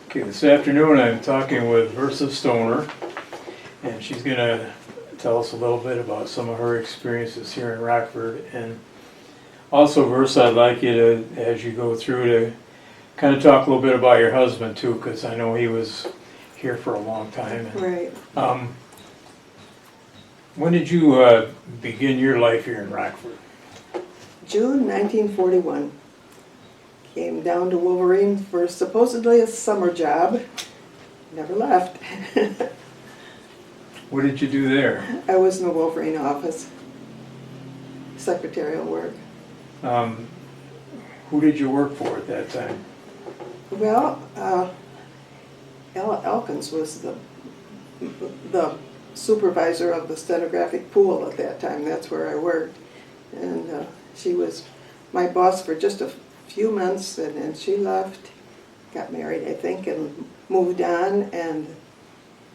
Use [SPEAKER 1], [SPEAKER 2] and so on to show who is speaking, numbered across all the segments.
[SPEAKER 1] Okay, this afternoon I'm talking with Versa Stoner, and she's going to tell us a little bit about some of her experiences here in Rockford. And also, Versa, I'd like you to, as you go through, to kind of talk a little bit about your husband too, because I know he was here for a long time. And,
[SPEAKER 2] Right.
[SPEAKER 1] when did you begin your life here in Rockford?
[SPEAKER 2] June 1941. Came down to Wolverine for supposedly a summer job. Never left.
[SPEAKER 1] What did you do there?
[SPEAKER 2] I was in the Wolverine office. Secretarial work.
[SPEAKER 1] Who did you work for at that time?
[SPEAKER 2] Well, Ella Elkins was the supervisor of the stenographic pool at that time. That's where I worked. And she was my boss for just a few months, and then she left, got married, I think, and moved on. And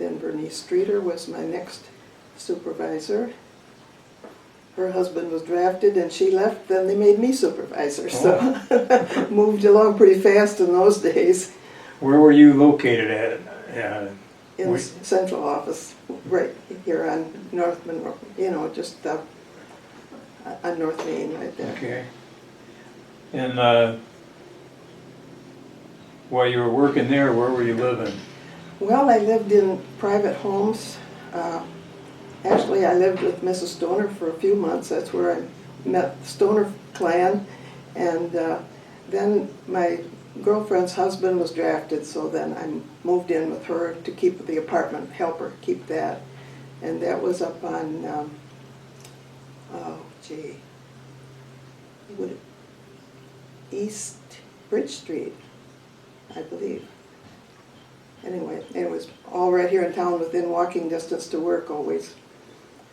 [SPEAKER 2] then Bernice Streeter was my next supervisor. Her husband was drafted and she left, then they made me supervisor. So moved along pretty fast in those days.
[SPEAKER 1] Where were you located at?
[SPEAKER 2] In the central office, right here on North Monroe, just on North Main right there.
[SPEAKER 1] Okay. And while you were working there, where were you living?
[SPEAKER 2] Well, I lived in private homes. Actually, I lived with Mrs. Stoner for a few months. That's where I met the Stoner clan. And then my girlfriend's husband was drafted, so then I moved in with her to keep the apartment, help her keep that. And that was up on, East Bridge Street, I believe. Anyway, it was all right here in town within walking distance to work always.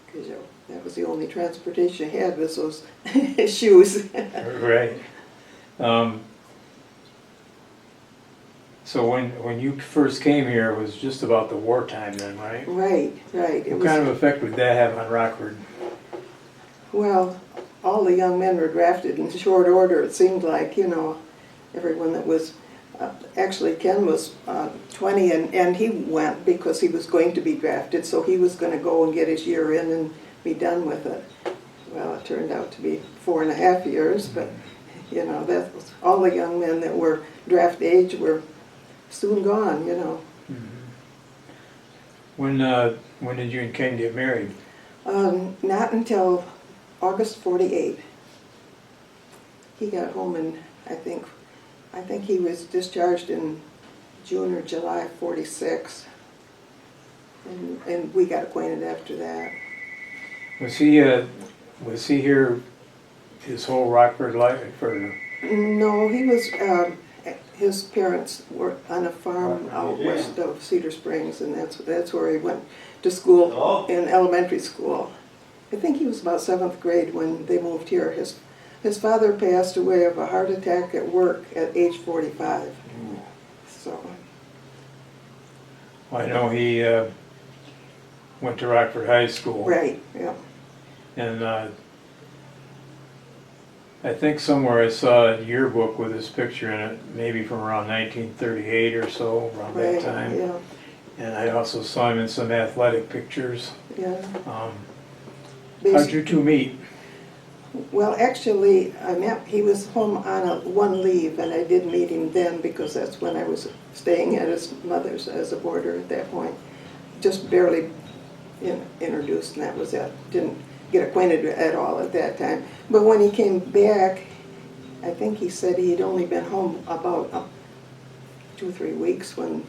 [SPEAKER 2] Because that was the only transportation I had was those shoes.
[SPEAKER 1] Right. So when you first came here, it was just about the wartime then, right?
[SPEAKER 2] Right.
[SPEAKER 1] What kind of effect would that have on Rockford?
[SPEAKER 2] Well, all the young men were drafted in short order, it seemed like, everyone that was, actually Ken was 20 and he went because he was going to be drafted, so he was going to go and get his year in and be done with it. Well, it turned out to be 4.5 years, but, that was, all the young men that were draft age were soon gone,
[SPEAKER 1] Mm-hmm. When did you and Ken get married?
[SPEAKER 2] Not until August 48. He got home in, I think he was discharged in June or July 46. And we got acquainted after that.
[SPEAKER 1] Was he here his whole Rockford life, or?
[SPEAKER 2] No, he was, his parents were on a farm out west of Cedar Springs, and that's where he went to school, in elementary school. I think he was about 7th grade when they moved here. His father passed away of a heart attack at work at age 45.
[SPEAKER 1] Ooh.
[SPEAKER 2] So.
[SPEAKER 1] I know he went to Rockford High School.
[SPEAKER 2] Right, yeah.
[SPEAKER 1] And I think somewhere I saw a yearbook with his picture in it, maybe from around 1938 or so, around that time.
[SPEAKER 2] Yeah.
[SPEAKER 1] And I also saw him in some athletic pictures.
[SPEAKER 2] Yeah.
[SPEAKER 1] How'd you two meet?
[SPEAKER 2] Well, actually, he was home on one leave, and I did meet him then because that's when I was staying at his mother's as a boarder at that point. Just barely introduced, and that was it. Didn't get acquainted at all at that time. But when he came back, I think he said he'd only been home about 2 or 3 weeks when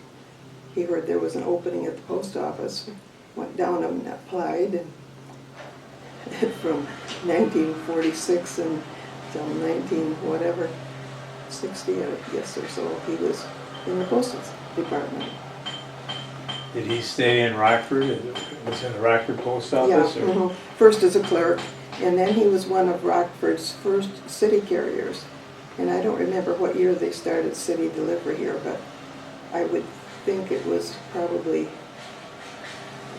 [SPEAKER 2] he heard there was an opening at the post office. Went down and applied, and from 1946 until 60, I guess, or so, he was in the postal department.
[SPEAKER 1] Did he stay in Rockford? Was in the Rockford post office?
[SPEAKER 2] Yeah, or? First as a clerk, and then he was one of Rockford's first city carriers. And I don't remember what year they started city delivery here, but I would think it was probably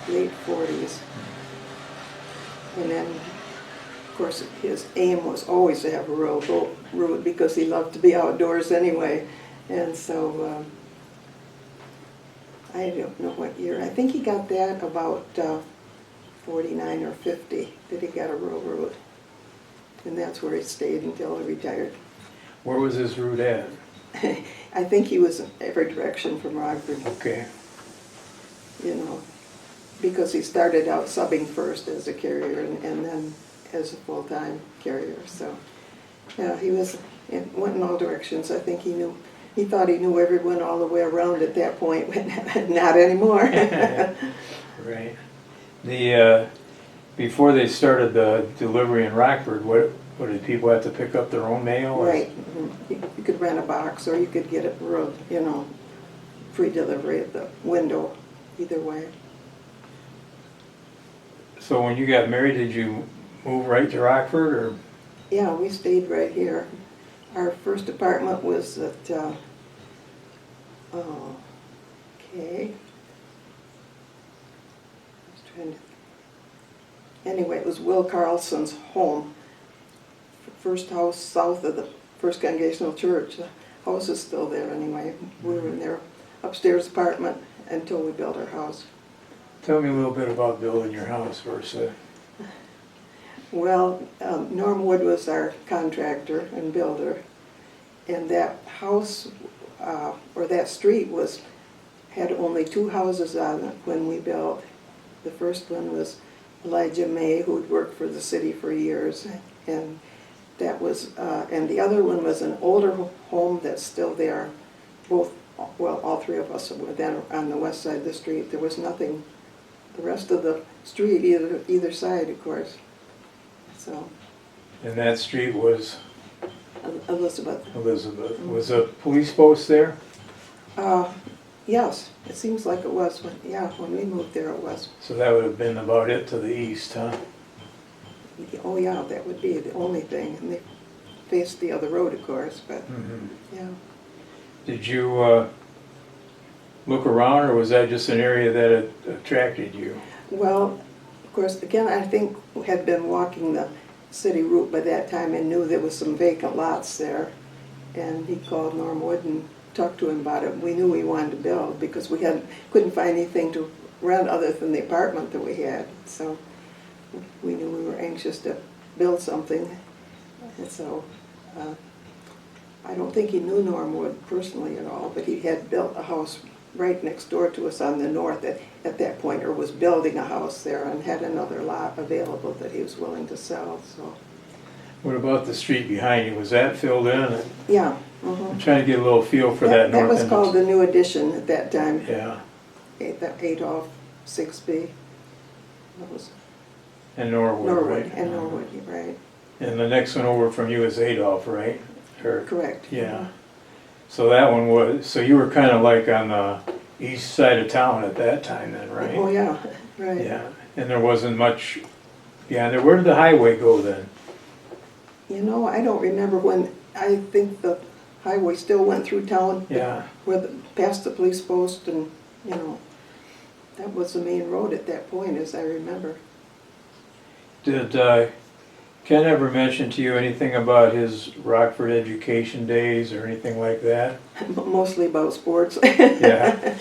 [SPEAKER 2] late 40s. And then, of course, his aim was always to have a rowboat route because he loved to be outdoors anyway. And so I don't know what year. I think he got that about 49 or 50, that he got a railroad. And that's where he stayed until he retired.
[SPEAKER 1] Where was his route at?
[SPEAKER 2] I think he was in every direction from Rockford,
[SPEAKER 1] Okay.
[SPEAKER 2] you know, because he started out subbing first as a carrier and then as a full-time carrier. So, yeah, he went in all directions. I think he thought he knew everyone all the way around at that point, but not anymore.
[SPEAKER 1] Right. Before they started the delivery in Rockford, what did people have to pick up their own mail? Or?
[SPEAKER 2] Right. You could rent a box, or you could get it, free delivery at the window, either way.
[SPEAKER 1] So when you got married, did you move right to Rockford, or?
[SPEAKER 2] Yeah, we stayed right here. Our first apartment was at, anyway, it was Will Carlson's home. First house south of the First Congregational Church. The house is still there anyway. We were in their upstairs apartment until we built our house.
[SPEAKER 1] Tell me a little bit about building your house first.
[SPEAKER 2] Well, Norm Wood was our contractor and builder, and that house, or that street had only 2 houses on it when we built. The first one was Elijah May, who'd worked for the city for years, and that was, and the other one was an older home that's still there. All 3 of us were then on the west side of the street. There was nothing, the rest of the street, either side, of course. So.
[SPEAKER 1] And that street was?
[SPEAKER 2] Elizabeth.
[SPEAKER 1] Elizabeth. Was a police post there?
[SPEAKER 2] Yes, it seems like it was. When we moved there, it was.
[SPEAKER 1] So that would have been about it to the east, huh?
[SPEAKER 2] Oh yeah, that would be the only thing. And they faced the other road, of course, but yeah.
[SPEAKER 1] Did you look around, or was that just an area that attracted you?
[SPEAKER 2] Well, of course, again, I think we had been walking the city route by that time and knew there was some vacant lots there. And he called Norm Wood and talked to him about it. We knew we wanted to build because we couldn't find anything to rent other than the apartment that we had. So we knew we were anxious to build something. And so I don't think he knew Norm Wood personally at all, but he had built a house right next door to us on the north at that point, or was building a house there and had another lot available that he was willing to sell. So.
[SPEAKER 1] What about the street behind you? Was that filled in?
[SPEAKER 2] Yeah.
[SPEAKER 1] I'm trying to get a little feel for that north
[SPEAKER 2] That was
[SPEAKER 1] end.
[SPEAKER 2] called the New Addition at that time.
[SPEAKER 1] Yeah.
[SPEAKER 2] Adolph 6B. That was
[SPEAKER 1] And Norwood,
[SPEAKER 2] Norwood,
[SPEAKER 1] right?
[SPEAKER 2] and Norwood, right.
[SPEAKER 1] And the next one over from you is Adolph, right?
[SPEAKER 2] Correct.
[SPEAKER 1] Yeah. So that one was, so you were kind of like on the east side of town at that time then, right?
[SPEAKER 2] Oh, yeah, right.
[SPEAKER 1] Yeah, and there wasn't much beyond there. Where did the highway go then?
[SPEAKER 2] I don't remember when. I think the highway still went through town.
[SPEAKER 1] Yeah.
[SPEAKER 2] Past the police post, and, that was the main road at that point, as I remember.
[SPEAKER 1] Did Ken ever mention to you anything about his Rockford education days or anything like that?
[SPEAKER 2] Mostly about sports.
[SPEAKER 1] Yeah.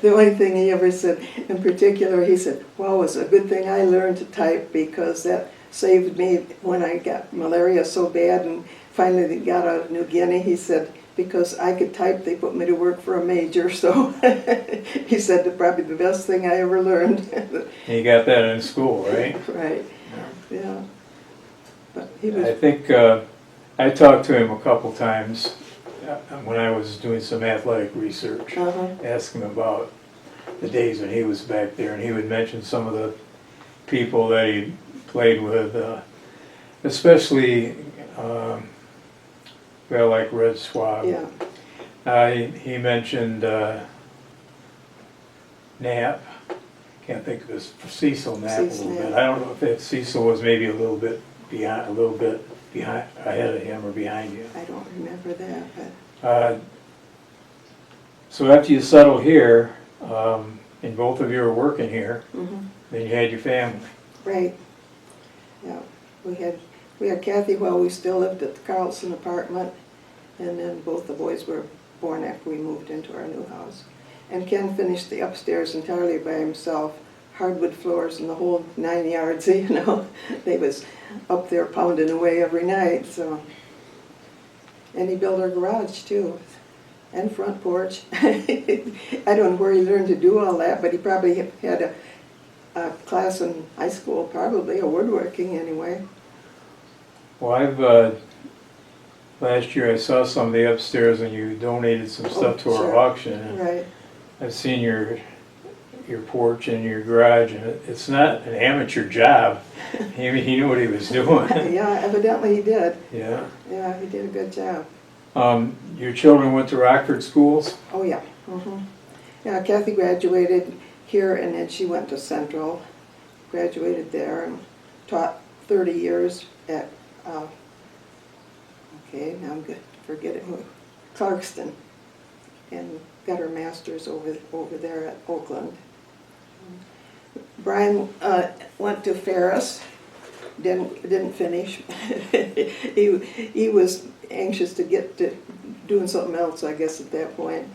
[SPEAKER 2] The only thing he ever said, in particular, he said, well, it was a good thing I learned to type because that saved me when I got malaria so bad and finally got out of New Guinea. He said, because I could type, they put me to work for a major. So he said that probably the best thing I ever learned.
[SPEAKER 1] And you got that in school, right?
[SPEAKER 2] Right, yeah. But he was.
[SPEAKER 1] I think I talked to him a couple times when I was doing some athletic research, asked him about the days when he was back there, and he would mention some of the people that he played with, especially, like Red Swab.
[SPEAKER 2] Yeah.
[SPEAKER 1] He mentioned Knapp. Can't think of his Cecil Knapp a little bit. I don't know if Cecil was maybe a little bit behind, ahead of him or behind you.
[SPEAKER 2] I don't remember that, but.
[SPEAKER 1] So after you settled here, and both of you were working here, then you had your family.
[SPEAKER 2] Right. Yeah. We had Kathy while we still lived at the Carlson apartment, and then both the boys were born after we moved into our new house. And Ken finished the upstairs entirely by himself, hardwood floors and the whole 9 yards, you know. They was up there pounding away every night, so. And he built our garage too, and front porch. I don't know where he learned to do all that, but he probably had a class in high school, probably, or woodworking anyway.
[SPEAKER 1] Well, last year I saw some of the upstairs and you donated some stuff to our
[SPEAKER 2] Sure.
[SPEAKER 1] auction. And
[SPEAKER 2] Right.
[SPEAKER 1] I've seen your porch and your garage, and it's not an amateur job. He knew what he was doing.
[SPEAKER 2] Yeah, evidently he did.
[SPEAKER 1] Yeah.
[SPEAKER 2] Yeah, he did a good job.
[SPEAKER 1] Your children went to Rockford schools?
[SPEAKER 2] Oh, yeah. Yeah, Kathy graduated here, and then she went to Central, graduated there, and taught 30 years at, okay, now I'm forgetting who, Clarkston, and got her master's over there at Oakland. Brian went to Ferris, didn't finish. He was anxious to get to doing something else, I guess, at that point.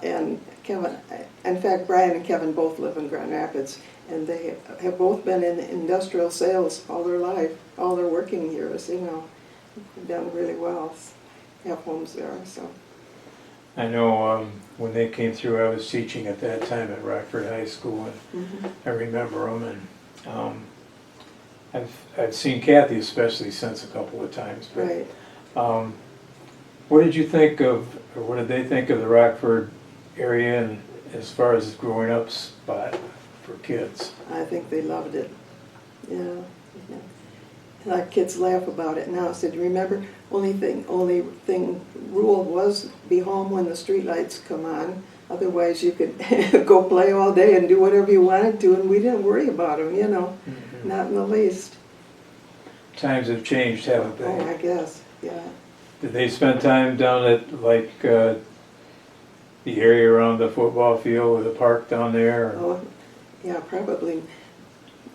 [SPEAKER 2] And Kevin, in fact, Brian and Kevin both live in Grand Rapids, and they have both been in industrial sales all their life, all their working years, you know. They've done really well, have homes there, so.
[SPEAKER 1] I know when they came through, I was teaching at that time at Rockford High School, and I remember them. And I've seen Kathy especially since a couple of times. But,
[SPEAKER 2] right.
[SPEAKER 1] What did you think of, or what did they think of the Rockford area, and as far as growing up spot for kids?
[SPEAKER 2] I think they loved it. Yeah. Like kids laugh about it now. I said, remember, only thing rule was be home when the street lights come on. Otherwise, you could go play all day and do whatever you wanted to, and we didn't worry about them, you know, not in the least.
[SPEAKER 1] Times have changed, haven't they?
[SPEAKER 2] Oh, I guess, yeah.
[SPEAKER 1] Did they spend time down at like the area around the football field or the park down there? Or?
[SPEAKER 2] Oh, yeah, probably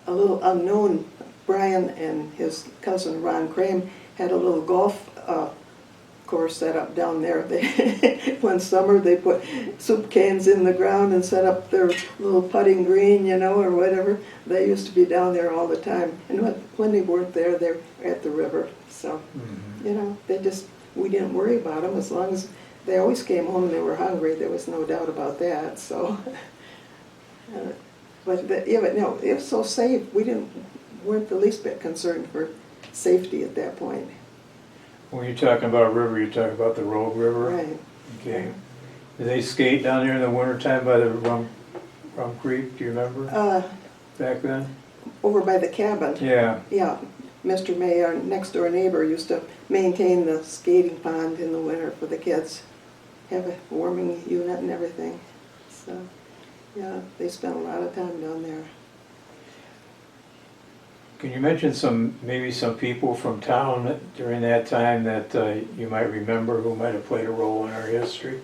[SPEAKER 2] a little unknown. Brian and his cousin Ron Crane had a little golf course set up down there. One summer they put soup cans in the ground and set up their little putting green, you know, or whatever. They used to be down there all the time. And when they weren't there, they were at the river. So, you know, we didn't worry about them as long as they always came home and they were hungry. There was no doubt about that. So, but no, it was so safe. We weren't the least bit concerned for safety at that point.
[SPEAKER 1] When you're talking about a river, you're talking about the Rogue River?
[SPEAKER 2] Right.
[SPEAKER 1] Okay. Did they skate down there in the wintertime by the Rum Creek, do you remember? Back then?
[SPEAKER 2] Over by the cabin.
[SPEAKER 1] Yeah.
[SPEAKER 2] Yeah. Mr. May, our next door neighbor, used to maintain the skating pond in the winter for the kids. Have a warming unit and everything. So, yeah, they spent a lot of time down there.
[SPEAKER 1] Can you mention maybe some people from town during that time that you might remember who might have played a role in our history?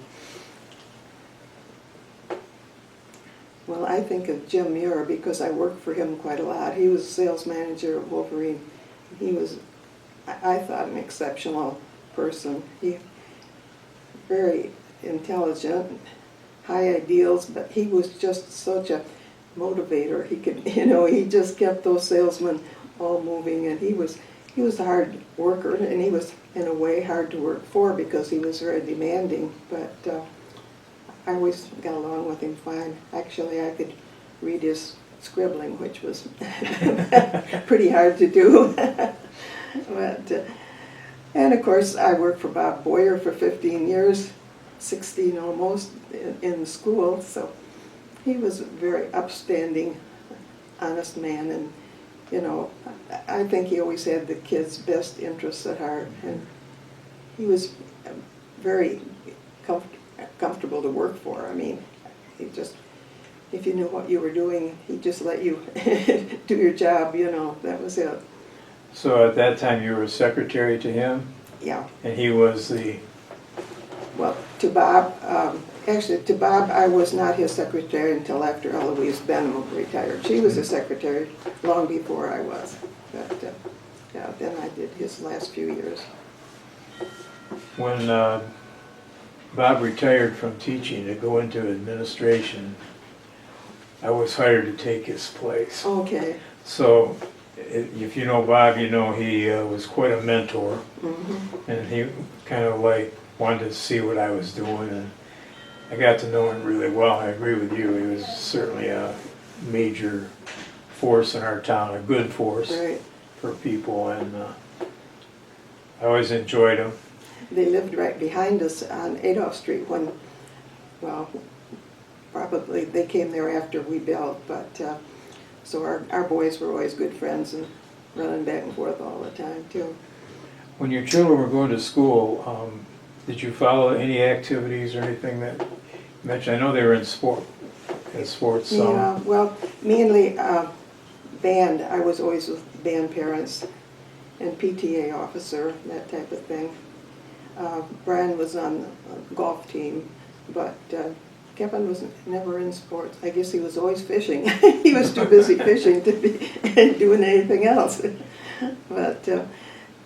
[SPEAKER 2] Well, I think of Jim Muir because I worked for him quite a lot. He was sales manager of Wolverine. He was, I thought, an exceptional person. He very intelligent, high ideals, but he was just such a motivator. He could, you know, he just kept those salesmen all moving, and he was a hard worker, and he was in a way hard to work for because he was very demanding, but I always got along with him fine. Actually, I could read his scribbling, which was pretty hard to do. But and of course I worked for Bob Boyer for 15 years, 16 almost, in school, so he was a very upstanding, honest man, and you know, I think he always had the kids' best interests at heart, and he was very comfortable to work for. I mean, he just, if you knew what you were doing, he'd just let you do your job, you know, that was it.
[SPEAKER 1] So at that time you were a secretary to him?
[SPEAKER 2] Yeah.
[SPEAKER 1] And he was the...
[SPEAKER 2] Well, to Bob, actually to Bob, I was not his secretary until after Eloise Benham retired. She was a secretary long before I was. But yeah, then I did his last few years.
[SPEAKER 1] When Bob retired from teaching to go into administration, I was hired to take his place.
[SPEAKER 2] Okay.
[SPEAKER 1] So if you know Bob, you know he was quite a mentor,
[SPEAKER 2] Mm-hmm.
[SPEAKER 1] and he kind of like wanted to see what I was doing, and I got to know him really well. I agree with you, he was certainly a major force in our town, a good force
[SPEAKER 2] Right.
[SPEAKER 1] for people, and I always enjoyed him.
[SPEAKER 2] They lived right behind us on Adolph Street when, well, probably they came there after we built, but so our boys were always good friends and running back and forth all the time too.
[SPEAKER 1] When your children were going to school, did you follow any activities or anything that you mentioned? I know they were in sports.
[SPEAKER 2] Yeah, well, mainly band. I was always with band parents and PTA officer, that type of thing. Brian was on the golf team, but Kevin was never in sports. I guess he was always fishing. He was too busy fishing to be doing anything else. But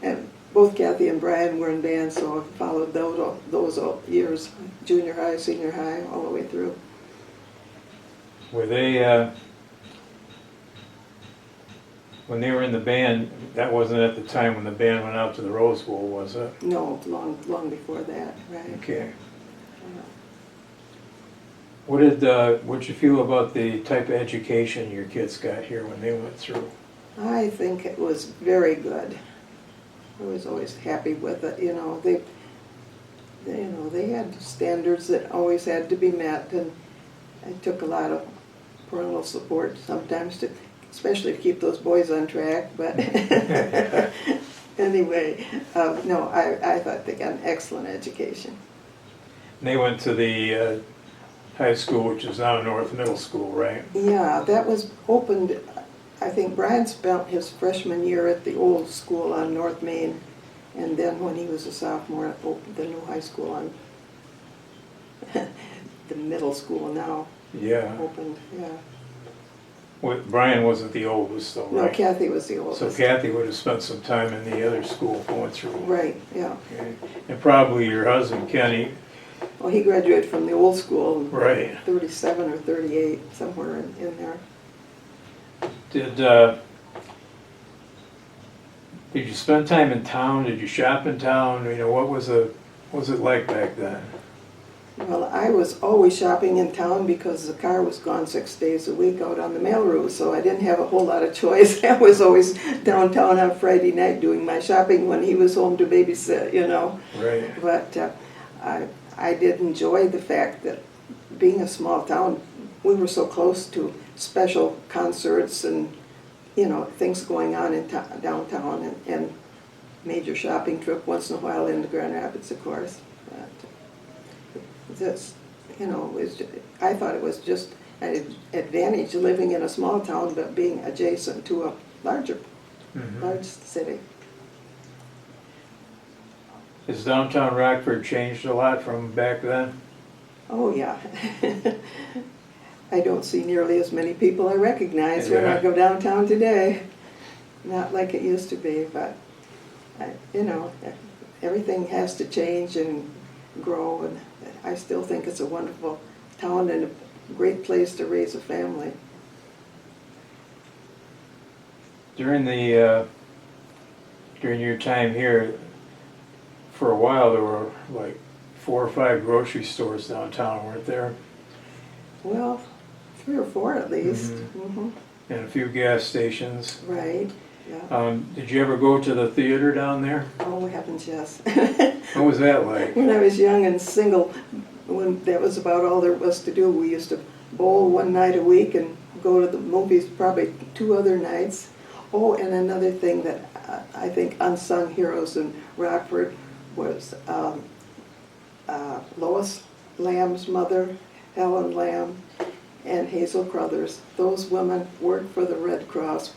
[SPEAKER 2] and both Kathy and Brian were in band, so I followed those years, junior high, senior high, all the way through.
[SPEAKER 1] Were they, when they were in the band, that wasn't at the time when the band went out to the Rose Bowl, was it?
[SPEAKER 2] No, long before that, right?
[SPEAKER 1] Okay.
[SPEAKER 2] Yeah.
[SPEAKER 1] What'd you feel about the type of education your kids got here when they went through?
[SPEAKER 2] I think it was very good. I was always happy with it. You know, they had standards that always had to be met, and I took a lot of parental support sometimes to, especially to keep those boys on track. But anyway, no, I thought they got an excellent education.
[SPEAKER 1] They went to the high school, which is now North Middle School, right?
[SPEAKER 2] Yeah, that was opened. I think Brian spent his freshman year at the old school on North Main, and then when he was a sophomore, opened the new high school on the middle school now.
[SPEAKER 1] Yeah.
[SPEAKER 2] Opened, yeah.
[SPEAKER 1] Brian wasn't the oldest though,
[SPEAKER 2] No,
[SPEAKER 1] right?
[SPEAKER 2] Kathy was the oldest.
[SPEAKER 1] So Kathy would have spent some time in the other school going through.
[SPEAKER 2] Right, yeah.
[SPEAKER 1] Okay. And probably your husband, Kenny.
[SPEAKER 2] Well, he graduated from the old school in
[SPEAKER 1] Right.
[SPEAKER 2] 37 or 38, somewhere in there.
[SPEAKER 1] Did you spend time in town? Did you shop in town? You know, what was it like back then?
[SPEAKER 2] Well, I was always shopping in town because the car was gone 6 days a week out on the mail route, so I didn't have a whole lot of choice. I was always downtown on Friday night doing my shopping when he was home to babysit, you know.
[SPEAKER 1] Right.
[SPEAKER 2] But I did enjoy the fact that being a small town, we were so close to special concerts and, you know, things going on in downtown, and major shopping trip once in a while into Grand Rapids, of course. But just, you know, I thought it was just an advantage living in a small town but being adjacent to a large city.
[SPEAKER 1] Has downtown Rockford changed a lot from back then?
[SPEAKER 2] Oh, yeah. I don't see nearly as many people I recognize when I go downtown today. Not like it used to be, but, you know, everything has to change and grow, and I still think it's a wonderful town and a great place to raise a family.
[SPEAKER 1] During your time here, for a while there were like 4 or 5 grocery stores downtown, weren't there?
[SPEAKER 2] Well, 3 or 4 at least.
[SPEAKER 1] And a few gas stations.
[SPEAKER 2] Right, yeah.
[SPEAKER 1] Did you ever go to the theater down there?
[SPEAKER 2] Oh, heavens, yes.
[SPEAKER 1] What was that like?
[SPEAKER 2] When I was young and single, when that was about all there was to do, we used to bowl one night a week and go to the movies probably 2 other nights. Oh, and another thing that I think unsung heroes in Rockford was Lois Lamb's mother, Helen Lamb, and Hazel Crothers. Those women worked for the Red Cross,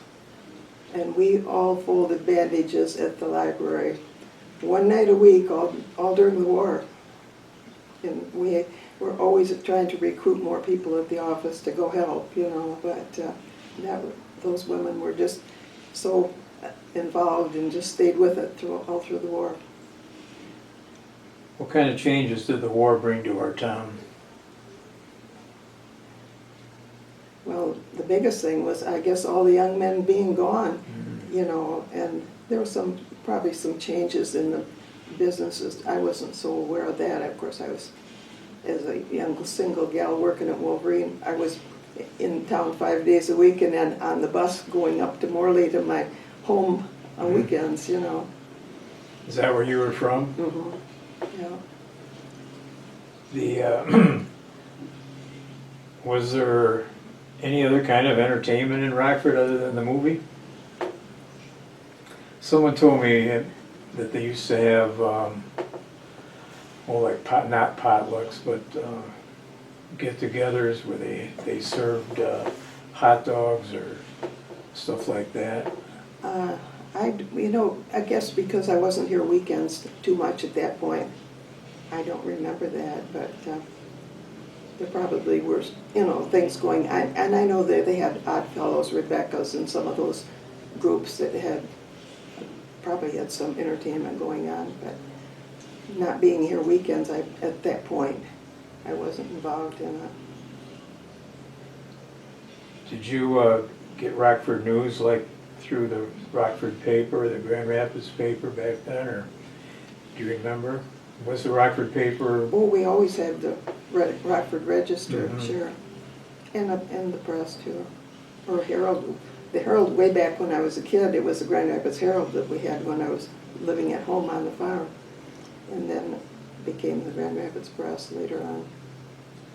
[SPEAKER 2] and we all folded bandages at the library one night a week, all during the war. And we were always trying to recruit more people at the office to go help, you know, but those women were just so involved and just stayed with it all through the war.
[SPEAKER 1] What kind of changes did the war bring to our town?
[SPEAKER 2] Well, the biggest thing was, I guess, all the young men being gone, you know, and there were probably some changes in the businesses. I wasn't so aware of that. Of course, I was, as a young single gal working at Wolverine, I was in town 5 days a week and then on the bus going up to Morley to my home on weekends, you know.
[SPEAKER 1] Is that where you were from?
[SPEAKER 2] Yeah.
[SPEAKER 1] The was there any other kind of entertainment in Rockford other than the movie? Someone told me that they used to have, well, like not potlucks, but get-togethers where they served hot dogs or stuff like that.
[SPEAKER 2] You know, I guess because I wasn't here weekends too much at that point, I don't remember that, but there probably were, you know, things going on. And I know that they had Oddfellows, Rebecca's, and some of those groups that probably had some entertainment going on, but not being here weekends, at that point, I wasn't involved in it.
[SPEAKER 1] Did you get Rockford news like through the Rockford paper, the Grand Rapids paper back then, or do you remember? Was the Rockford paper?
[SPEAKER 2] Oh, we always had the Rockford Register,
[SPEAKER 1] Mhm.
[SPEAKER 2] sure, and the press too, or Herald. The Herald, way back when I was a kid, it was the Grand Rapids Herald that we had when I was living at home on the farm, and then it became the Grand Rapids Press later on.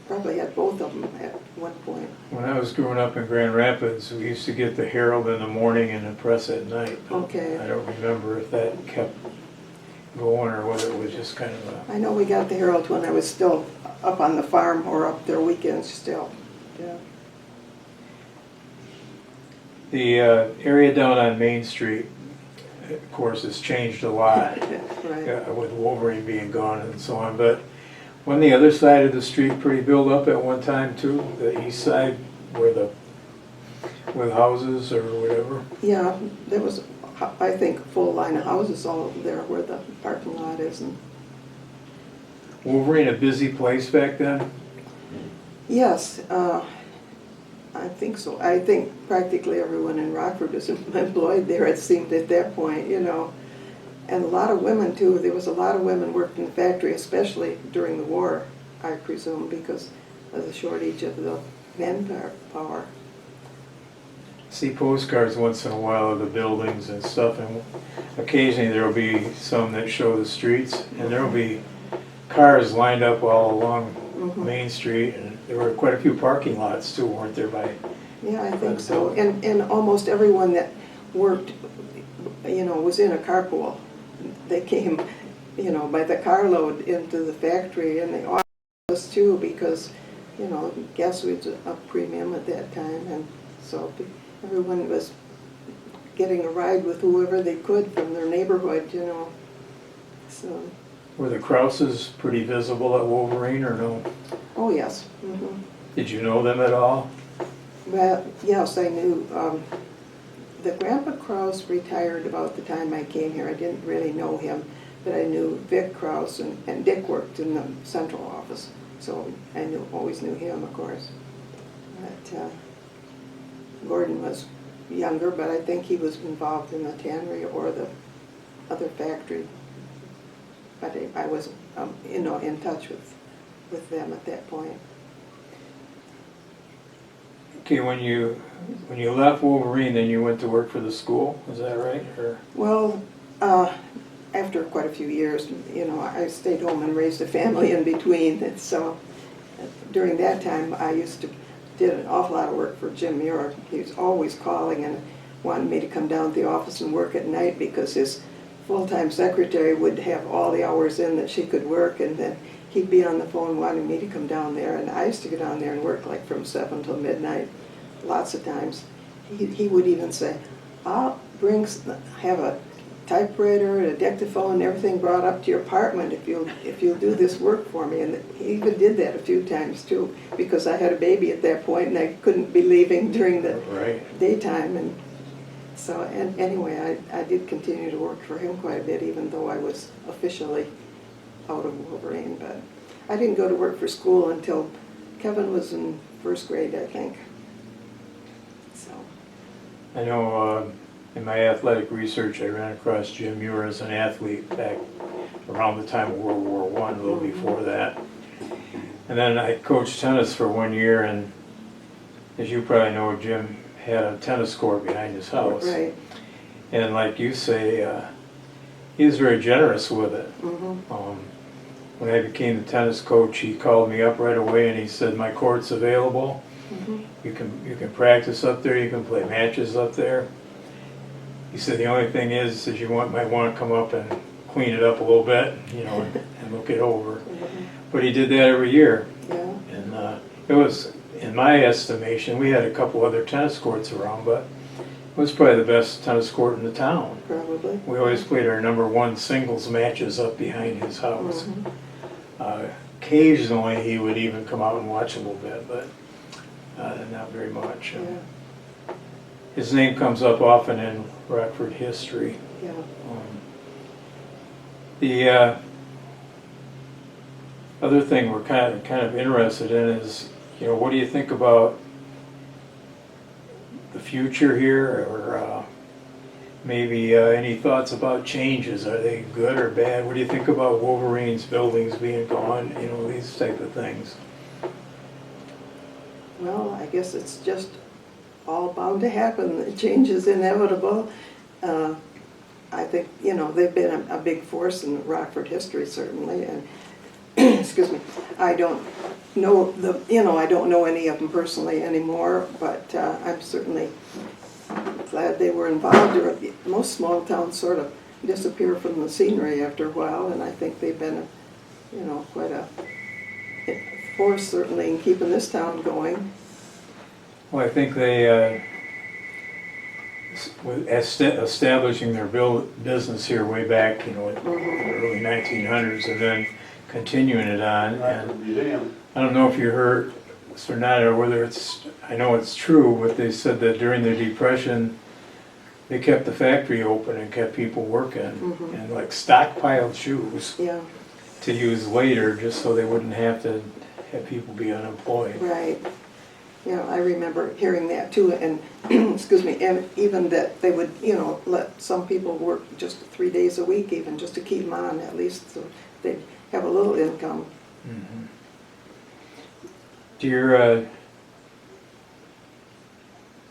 [SPEAKER 2] Probably had both of them at one point.
[SPEAKER 1] When I was growing up in Grand Rapids, we used to get the Herald in the morning and the press at night.
[SPEAKER 2] Okay.
[SPEAKER 1] I don't remember if that kept going or whether it was just kind of a...
[SPEAKER 2] I know we got the Herald when I was still up on the farm or up there weekends still, yeah.
[SPEAKER 1] The area down on Main Street, of course, has changed a lot
[SPEAKER 2] Right.
[SPEAKER 1] with Wolverine being gone and so on, but wasn't the other side of the street pretty built up at one time too? The east side with houses or whatever?
[SPEAKER 2] Yeah, there was, I think, a full line of houses all over there where the parking lot is. And
[SPEAKER 1] Wolverine a busy place back then?
[SPEAKER 2] yes, I think so. I think practically everyone in Rockford was employed there, it seemed at that point, you know. And a lot of women too. There was a lot of women worked in the factory, especially during the war, I presume, because of the shortage of the manpower.
[SPEAKER 1] See postcards once in a while of the buildings and stuff, and occasionally there'll be some that show the streets, and there'll be cars lined up all along Main Street, and there were quite a few parking lots too, weren't there, by...
[SPEAKER 2] Yeah, I think so. And almost everyone that worked, you know, was in a carpool. They came, you know, by the carload into the factory, and they office too, because, you know, gas was a premium at that time, and so everyone was getting a ride with whoever they could from their neighborhood, you know. So.
[SPEAKER 1] Were the Krauses pretty visible at Wolverine, or no?
[SPEAKER 2] Oh, yes.
[SPEAKER 1] Did you know them at all?
[SPEAKER 2] Well, yes, I knew. The Grandpa Krause retired about the time I came here. I didn't really know him, but I knew Vic Krause, and Dick worked in the central office, so I always knew him, of course. But Gordon was younger, but I think he was involved in the tannery or the other factory. But I was, you know, in touch with them at that point.
[SPEAKER 1] Okay, when you left Wolverine, then you went to work for the school, is that right? Or?
[SPEAKER 2] Well, after quite a few years, you know, I stayed home and raised a family in between, and so during that time I did an awful lot of work for Jim Muir. He was always calling and wanted me to come down to the office and work at night because his full-time secretary would have all the hours in that she could work, and then he'd be on the phone wanting me to come down there, and I used to go down there and work like from 7 till midnight, lots of times. He would even say, I'll have a typewriter and a dictaphone and everything brought up to your apartment if you'll do this work for me. And he even did that a few times too, because I had a baby at that point and I couldn't be leaving during the daytime. And so, and anyway, I did continue to work for him quite a bit, even though I was officially out of Wolverine, but I didn't go to work for school until Kevin was in first grade, I think. So,
[SPEAKER 1] I know in my athletic research, I ran across Jim Muir as an athlete back around the time of World War I, a little before that. And then I coached tennis for 1 year, and as you probably know, Jim had a tennis court behind his house.
[SPEAKER 2] right.
[SPEAKER 1] And like you say, he was very generous with it. When I became the tennis coach, he called me up right away and he said, "My court's available. You can practice up there. You can play matches up there." He said, "The only thing is you might want to come up and clean it up a little bit, and look it over." But he did that every year.
[SPEAKER 2] Yeah.
[SPEAKER 1] And it was, in my estimation, we had a couple other tennis courts around, but it was probably the best tennis court in the town.
[SPEAKER 2] Probably.
[SPEAKER 1] We always played our #1 singles matches up behind his house. Occasionally he would even come out and watch a little bit, but not very much.
[SPEAKER 2] Yeah.
[SPEAKER 1] His name comes up often in Rockford history.
[SPEAKER 2] Yeah.
[SPEAKER 1] The other thing we're kind of interested in is, what do you think about the future here, or maybe any thoughts about changes? Are they good or bad? What do you think about Wolverine's buildings being gone? These type of things.
[SPEAKER 2] Well, I guess it's just all bound to happen. The change is inevitable. I think, they've been a big force in Rockford history, certainly, and excuse me, I don't know I don't know any of them personally anymore, but I'm certainly glad they were involved. Most small towns sort of disappear from the scenery after a while, and I think they've been, quite a force certainly in keeping this town going.
[SPEAKER 1] Well, I think they, with establishing their business here way back, in the early 1900s, and then continuing it on. And I don't know if you heard this or not, or whether I know it's true, but they said that during the Depression, they kept the factory open and kept people working, and like stockpiled shoes to use later, just so they wouldn't have to have people be unemployed.
[SPEAKER 2] Right. Yeah, I remember hearing that too, and excuse me, and even that they would, let some people work just 3 days a week, even just to keep them on, at least so they'd have a little income.
[SPEAKER 1] Do your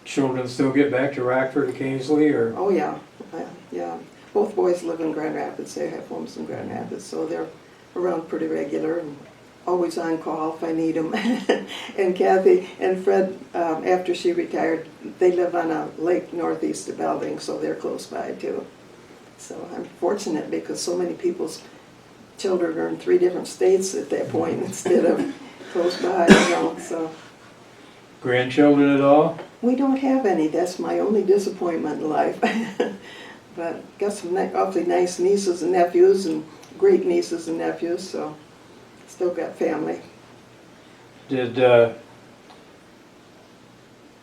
[SPEAKER 1] children still get back to Rockford occasionally, or?
[SPEAKER 2] Oh yeah, yeah. Both boys live in Grand Rapids. They have homes in Grand Rapids, so they're around pretty regular and always on call if I need them. And Kathy and Fred, after she retired, they live on a lake northeast of Belding, so they're close by too. So I'm fortunate because so many people's children are in 3 different states at that point instead of close by, so.
[SPEAKER 1] Grandchildren at all?
[SPEAKER 2] We don't have any. That's my only disappointment in life. But got some awfully nice nieces and nephews, and great nieces and nephews, so still got family.
[SPEAKER 1] Did the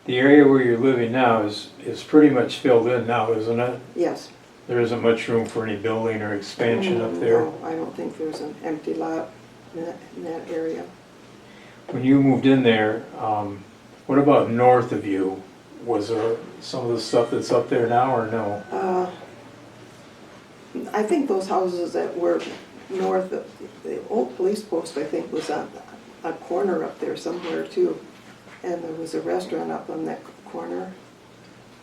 [SPEAKER 1] area where you're living now is pretty much filled in now, isn't it?
[SPEAKER 2] Yes.
[SPEAKER 1] There isn't much room for any building or expansion up there?
[SPEAKER 2] No, I don't think there's an empty lot in that area.
[SPEAKER 1] When you moved in there, what about north of you? Was there some of the stuff that's up there now, or no?
[SPEAKER 2] I think those houses that were north of the old police post, I think, was on a corner up there somewhere too. And there was a restaurant up on that corner,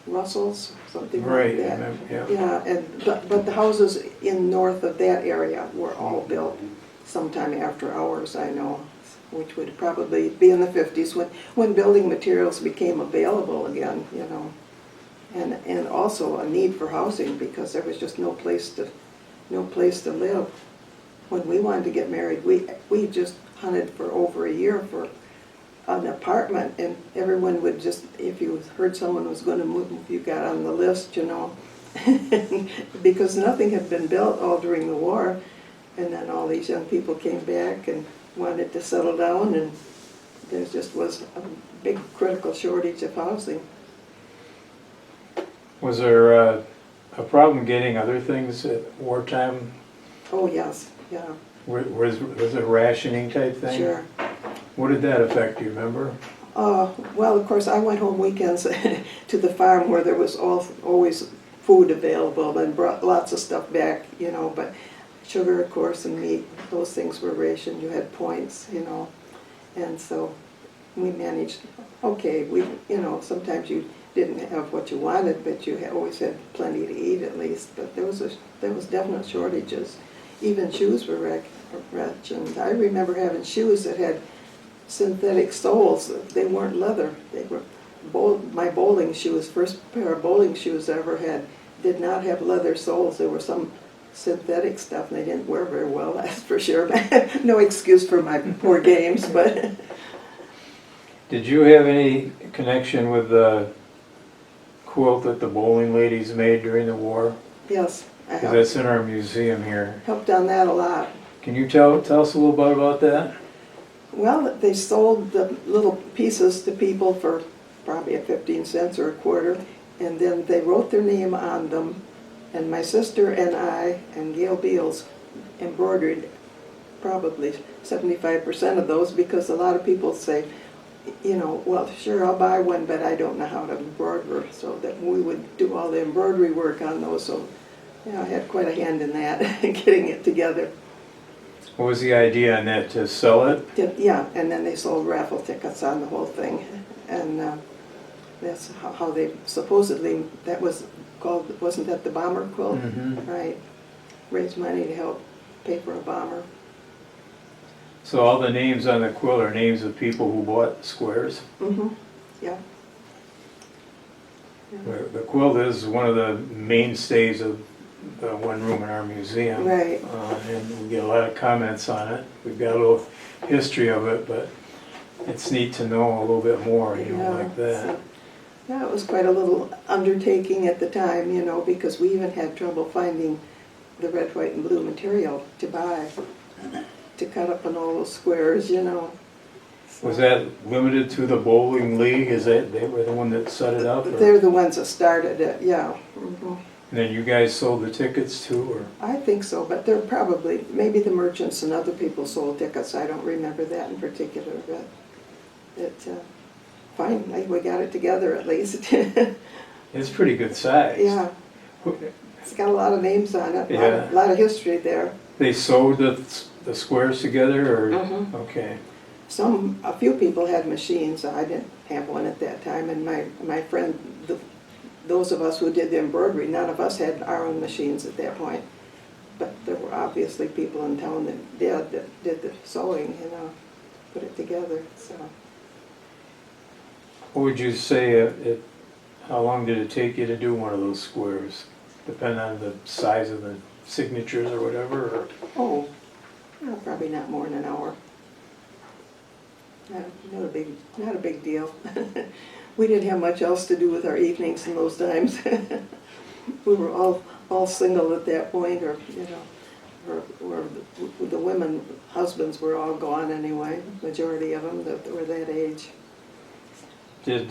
[SPEAKER 2] Russell's, something
[SPEAKER 1] Right,
[SPEAKER 2] like that.
[SPEAKER 1] I remember,
[SPEAKER 2] Yeah, but the houses in north of that area were all built sometime after ours, I know, which would probably be in the 50s when building materials became available again, and also a need for housing because there was just no place to live. When we wanted to get married, we just hunted for over a year for an apartment, and everyone would just, if you heard someone was going to move, you got on the list, because nothing had been built all during the war, and then all these young people came back and wanted to settle down, and there just was a big critical shortage of housing.
[SPEAKER 1] Was there a problem getting other things at wartime?
[SPEAKER 2] Oh yes, yeah.
[SPEAKER 1] Was it a rationing type thing?
[SPEAKER 2] Sure.
[SPEAKER 1] What did that affect, do you remember?
[SPEAKER 2] Well, of course, I went home weekends to the farm where there was always food available and brought lots of stuff back, you know, but sugar, of course, and meat, those things were rationed. You had points, you know, and so we managed, okay, you know, sometimes you didn't have what you wanted, but you always had plenty to eat at least, but there was definite shortages. Even shoes were rationed. I remember having shoes that had synthetic soles. They weren't leather. They were my bowling shoes, first pair of bowling shoes I ever had, did not have leather soles. There were some synthetic stuff, and they didn't wear very well, that's for sure. No excuse for my poor games, but...
[SPEAKER 1] Did you have any connection with the quilt that the bowling ladies made during the war?
[SPEAKER 2] Yes, I
[SPEAKER 1] Because that's in our museum here.
[SPEAKER 2] helped on that a lot.
[SPEAKER 1] Can you tell us a little bit about that?
[SPEAKER 2] Well, they sold the little pieces to people for probably 15 cents or a quarter, and then they wrote their name on them, and my sister and I and Gail Beals embroidered probably 75% of those, because a lot of people say, you know, well, sure, I'll buy one, but I don't know how to embroider, so that we would do all the embroidery work on those, so yeah, I had quite a hand in that, getting it together.
[SPEAKER 1] What was the idea on that, to sell it?
[SPEAKER 2] Yeah, and then they sold raffle tickets on the whole thing, and that's how they supposedly, that was called, wasn't that the bomber quilt?
[SPEAKER 1] Mm-hmm.
[SPEAKER 2] Right, raise money to help pay for a bomber.
[SPEAKER 1] So all the names on the quilt are names of people who bought squares?
[SPEAKER 2] Mm-hmm, yeah.
[SPEAKER 1] The quilt is one of the mainstays of the one room in our museum.
[SPEAKER 2] Right.
[SPEAKER 1] And we get a lot of comments on it. We've got a little history of it, but it's neat to know a little bit more, you know, like that.
[SPEAKER 2] So, yeah, it was quite a little undertaking at the time, you know, because we even had trouble finding the red, white, and blue material to buy, to cut up in all those squares, you know. So,
[SPEAKER 1] Was that limited to the bowling league? Is that they were the one that set it up? Or?
[SPEAKER 2] they're the ones that started it, yeah. Mm-hmm.
[SPEAKER 1] And then you guys sold the tickets too, or?
[SPEAKER 2] I think so, but they're probably, maybe the merchants and other people sold tickets. I don't remember that in particular, but it's fine. We got it together at least.
[SPEAKER 1] It's pretty good size.
[SPEAKER 2] Yeah, it's got a lot of names on it,
[SPEAKER 1] Yeah.
[SPEAKER 2] a lot of history there.
[SPEAKER 1] They sewed the squares together, or?
[SPEAKER 2] Mhm.
[SPEAKER 1] Okay.
[SPEAKER 2] A few people had machines. I didn't have one at that time, and my friend, those of us who did the embroidery, none of us had our own machines at that point. But there were obviously people in town that did the sewing, you know, put it together, so.
[SPEAKER 1] What would you say, how long did it take you to do one of those squares? Depending on the size of the signatures or whatever? Or?
[SPEAKER 2] Oh, well, probably not more than an hour. Not a big deal. We didn't have much else to do with our evenings in those times. We were all single at that point, or you know, or the women husbands were all gone anyway. Majority of them that were that age.
[SPEAKER 1] Did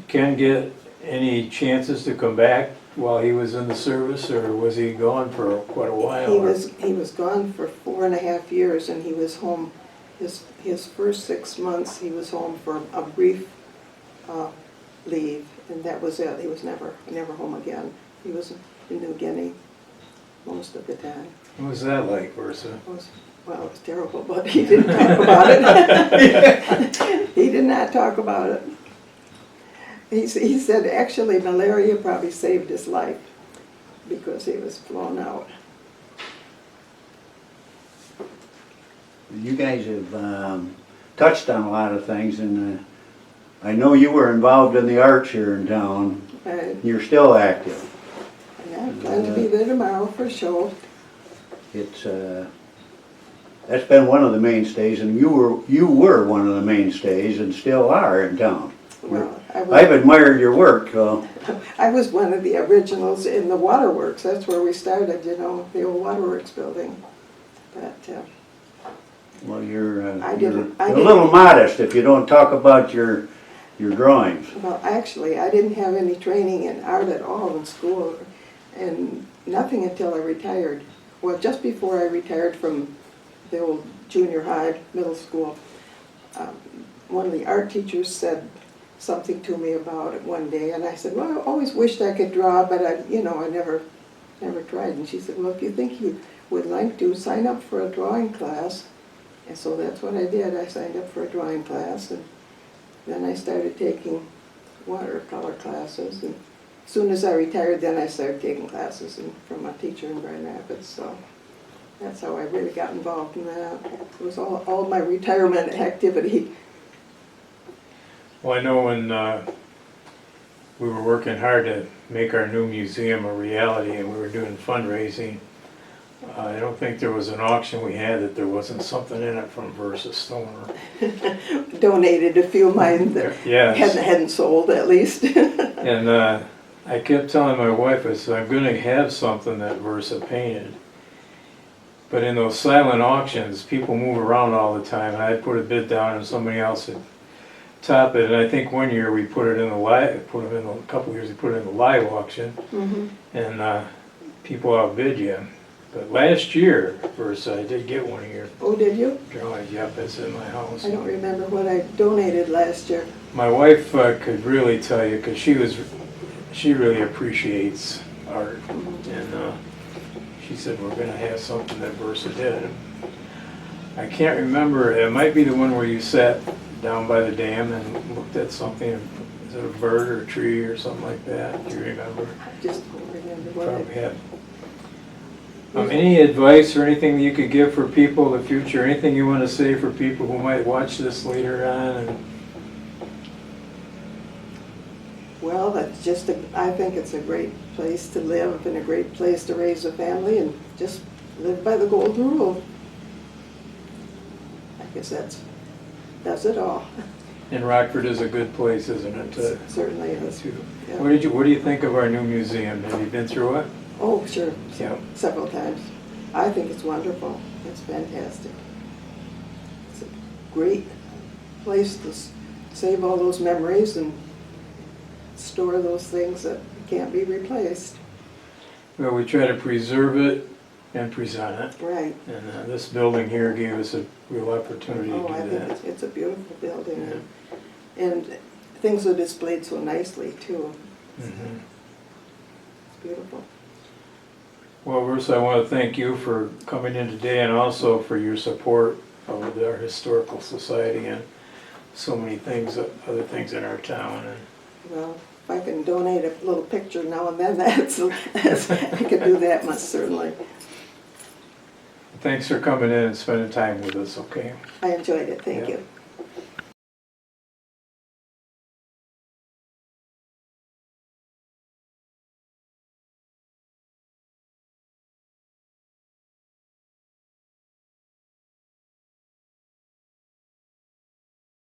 [SPEAKER 1] Ken get any chances to come back while he was in the service, or was he gone for quite a while?
[SPEAKER 2] He was gone for 4.5 years, and he was home. His first 6 months, he was home for a brief leave, and that was it. He was never home again. He was in New Guinea most of the time.
[SPEAKER 1] What was that like, Versa?
[SPEAKER 2] It was terrible, but he didn't talk about it. He did not talk about it. He said actually malaria probably saved his life because he was flown out.
[SPEAKER 3] You guys have touched on a lot of things, and I know you were involved in the arts here in town. You're still active.
[SPEAKER 2] Yeah, I plan to be there tomorrow for a show.
[SPEAKER 3] It's that's been one of the mainstays, and you were one of the mainstays, and still are in town.
[SPEAKER 2] Well,
[SPEAKER 3] I've admired your work. So.
[SPEAKER 2] I was one of the originals in the waterworks. That's where we started, you know, the old waterworks building. But
[SPEAKER 3] Well, you're
[SPEAKER 2] I
[SPEAKER 3] a
[SPEAKER 2] didn't-
[SPEAKER 3] little modest if you don't talk about your drawings.
[SPEAKER 2] well, actually, I didn't have any training in art at all in school, and nothing until I retired. Well, just before I retired from the old junior high, middle school. One of the art teachers said something to me about it one day, and I said, well, I always wished I could draw, but I never tried. And she said, well, if you think you would like to, sign up for a drawing class. And so that's what I did. I signed up for a drawing class, and then I started taking watercolor classes. And as soon as I retired, then I started taking classes from a teacher in Grand Rapids. So that's how I really got involved in that. It was all my retirement activity.
[SPEAKER 1] Well, I know when we were working hard to make our new museum a reality and we were doing fundraising, I don't think there was an auction we had that there wasn't something in it from Versa Stoner.
[SPEAKER 2] Donated a few of mine that
[SPEAKER 1] Yes.
[SPEAKER 2] hadn't sold, at least.
[SPEAKER 1] And I kept telling my wife, I said, I'm going to have something that Versa painted. But in those silent auctions, people move around all the time, and I'd put a bid down and somebody else would top it. And I think one year we put it in the live, a couple of years we put it in the live auction, and people outbid you. But last year, Versa, I did get one of your
[SPEAKER 2] Oh, did you?
[SPEAKER 1] drawings. Yep, it's in my house.
[SPEAKER 2] I don't remember what I donated last year.
[SPEAKER 1] My wife could really tell you, because she really appreciates art, and she said we're going to have something that Versa did. I can't remember. It might be the one where you sat down by the dam and looked at something. Is it a bird or a tree or something like that? Do you remember?
[SPEAKER 2] I just don't remember what
[SPEAKER 1] Probably had. Any advice or anything that you could give for people in the future? Anything you want to say for people who might watch this later on? And
[SPEAKER 2] Well, that's just, I think it's a great place to live and a great place to raise a family and just live by the golden rule. I guess that's it all.
[SPEAKER 1] And Rockford is a good place, isn't it?
[SPEAKER 2] It certainly is.
[SPEAKER 1] To,
[SPEAKER 2] Yeah.
[SPEAKER 1] what do you think of our new museum? Have you been through it?
[SPEAKER 2] Oh, sure,
[SPEAKER 1] Yeah.
[SPEAKER 2] several times. I think it's wonderful. It's fantastic. It's a great place to save all those memories and store those things that can't be replaced.
[SPEAKER 1] Well, we try to preserve it and present it.
[SPEAKER 2] Right.
[SPEAKER 1] And this building here gave us a real opportunity
[SPEAKER 2] Oh,
[SPEAKER 1] to
[SPEAKER 2] I
[SPEAKER 1] do
[SPEAKER 2] think
[SPEAKER 1] that.
[SPEAKER 2] it's a beautiful building. And things are displayed so nicely, too.
[SPEAKER 1] Mhm.
[SPEAKER 2] It's beautiful.
[SPEAKER 1] Well, Versa, I want to thank you for coming in today and also for your support of our historical society and so many things, other things in our town. And
[SPEAKER 2] Well, if I can donate a little picture now and then, I can do that, most certainly.
[SPEAKER 1] thanks for coming in and spending time with us, okay?
[SPEAKER 2] I enjoyed it, thank
[SPEAKER 1] Yeah.
[SPEAKER 2] you.